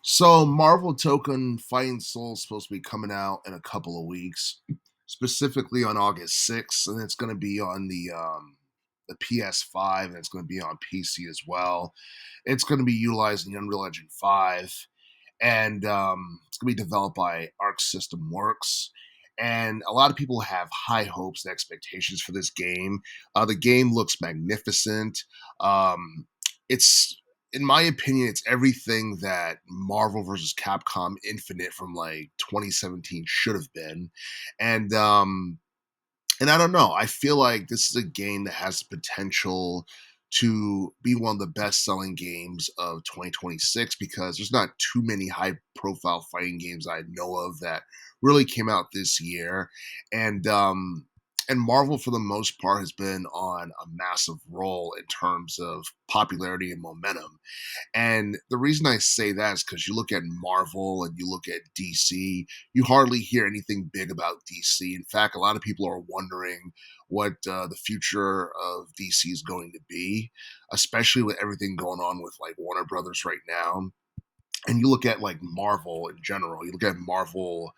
So Marvel Token Fighting Soul is supposed to be coming out in a couple of weeks, specifically on August 6th, and it's going to be on the PS5 and it's going to be on PC as well. It's going to be utilizing Unreal Engine 5, and it's going to be developed by Arc System Works. And a lot of people have high hopes and expectations for this game. The game looks magnificent. Um, it's, in my opinion, it's everything that Marvel versus Capcom Infinite from like 2017 should have been. And and I don't know. I feel like this is a game that has the potential to be one of the best selling games of 2026 because there's not too many high profile fighting games I know of that really came out this year. And and Marvel for the most part has been on a massive roll in terms of popularity and momentum. And the reason I say that is because you look at Marvel and you look at DC, you hardly hear anything big about DC. In fact, a lot of people are wondering what the future of DC is going to be, especially with everything going on with like Warner Brothers right now. And you look at like Marvel in general, you look at Marvel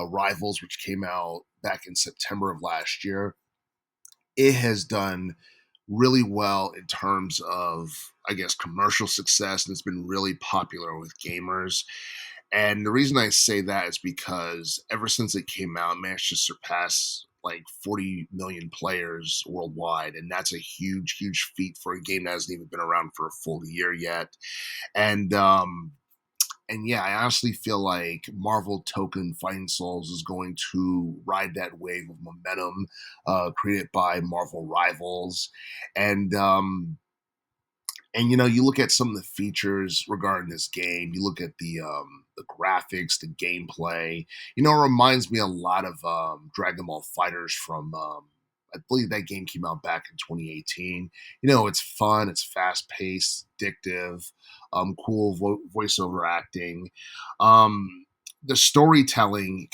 Rivals, which came out back in September of last year. It has done really well in terms of, I guess, commercial success, and it's been really popular with gamers. And the reason I say that is because ever since it came out, it managed to surpass like 40 million players worldwide. And that's a huge, huge feat for a game that hasn't even been around for a full year yet. And and yeah, I honestly feel like Marvel Token Fighting Souls is going to ride that wave of momentum created by Marvel Rivals, and you look at some of the features regarding this game. You look at the graphics, the gameplay. It reminds me a lot of Dragon Ball Fighters from. I believe that game came out back in 2018. It's fun, it's fast paced, addictive, cool voiceover acting. Um, the storytelling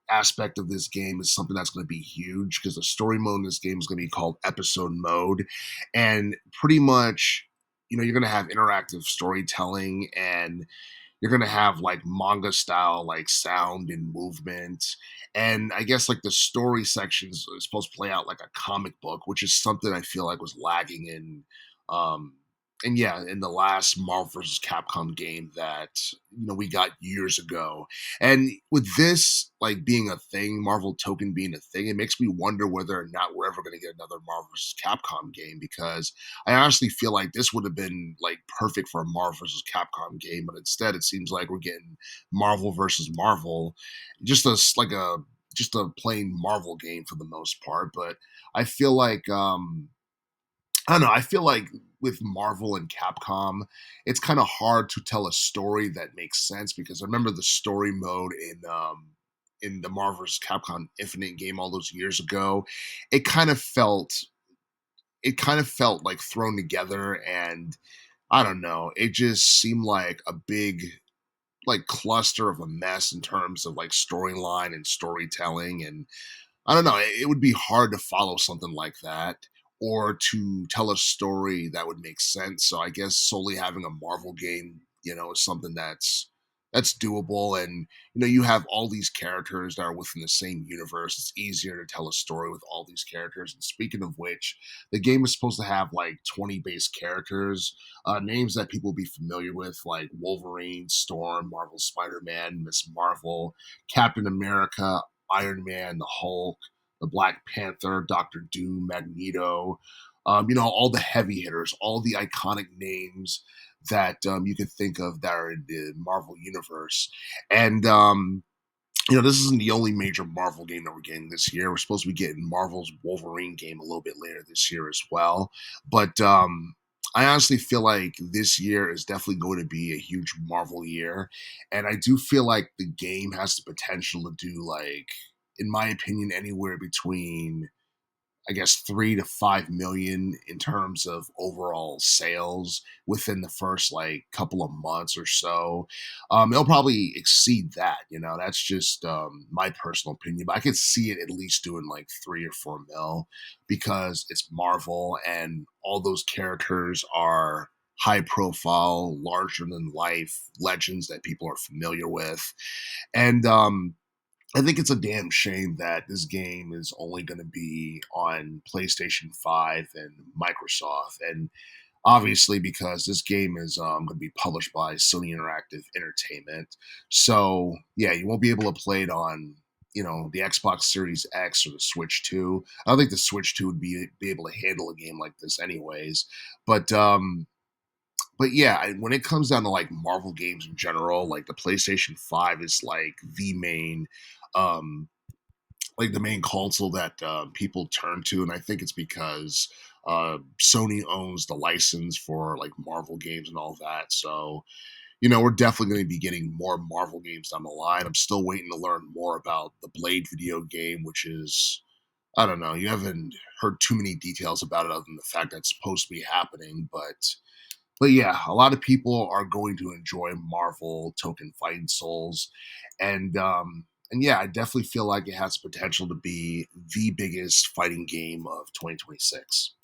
aspect of this game is something that's going to be huge because the story mode in this game is going to be called episode mode, and pretty much you're going to have interactive storytelling, and you're going to have like manga style like sound and movement. And I guess like the story sections are supposed to play out like a comic book, which is something I feel like was lagging in um and yeah, in the last Marvel versus Capcom game that we got years ago. And with this like being a thing, Marvel Token being a thing, it makes me wonder whether or not we're ever going to get another Marvel versus Capcom game, because I honestly feel like this would have been like perfect for a Marvel versus Capcom game, but instead it seems like we're getting Marvel versus Marvel, just a plain Marvel game for the most part. But I feel like I don't know. I feel like with Marvel and Capcom, it's kind of hard to tell a story that makes sense, because I remember the story mode in the Marvel vs. Capcom Infinite game all those years ago. It kind of felt like thrown together, and I don't know. It just seemed like a big like cluster of a mess in terms of like storyline and storytelling. And I don't know. It would be hard to follow something like that, or to tell a story that would make sense. So I guess solely having a Marvel game, is something that's doable. And you have all these characters that are within the same universe. It's easier to tell a story with all these characters. And speaking of which, the game is supposed to have like 20 base characters, names that people will be familiar with, like Wolverine, Storm, Marvel Spider-Man, Miss Marvel, Captain America, Iron Man, the Hulk, the Black Panther, Doctor Doom, Magneto, all the heavy hitters, all the iconic names that you could think of that are in the Marvel universe. And this isn't the only major Marvel game that we're getting this year. We're supposed to be getting Marvel's Wolverine game a little bit later this year as well. But I honestly feel like this year is definitely going to be a huge Marvel year. And I do feel like the game has the potential to do, like, in my opinion, anywhere between, I guess, 3 to 5 million in terms of overall sales within the first like couple of months or so. It'll probably exceed that. That's just my personal opinion, but I could see it at least doing like 3 or 4 mil, because it's Marvel and all those characters are high profile, larger than life legends that people are familiar with. And I think it's a damn shame that this game is only going to be on PlayStation 5 and Microsoft. And obviously, because this game is going to be published by Sony Interactive Entertainment. So, yeah, you won't be able to play it on, the Xbox Series X or the Switch 2. I don't think the Switch 2 would be able to handle a game like this anyways. But but yeah, when it comes down to like Marvel games in general, like the PlayStation 5 is um like the main console that people turn to, and I think it's because Sony owns the license for like Marvel games and all that. So we're definitely going to be getting more Marvel games down the line. I'm still waiting to learn more about the Blade video game, which is, I don't know. You haven't heard too many details about it other than the fact that it's supposed to be happening, but yeah, a lot of people are going to enjoy Marvel Token Fighting Souls, and yeah, I definitely feel like it has potential to be the biggest fighting game of 2026.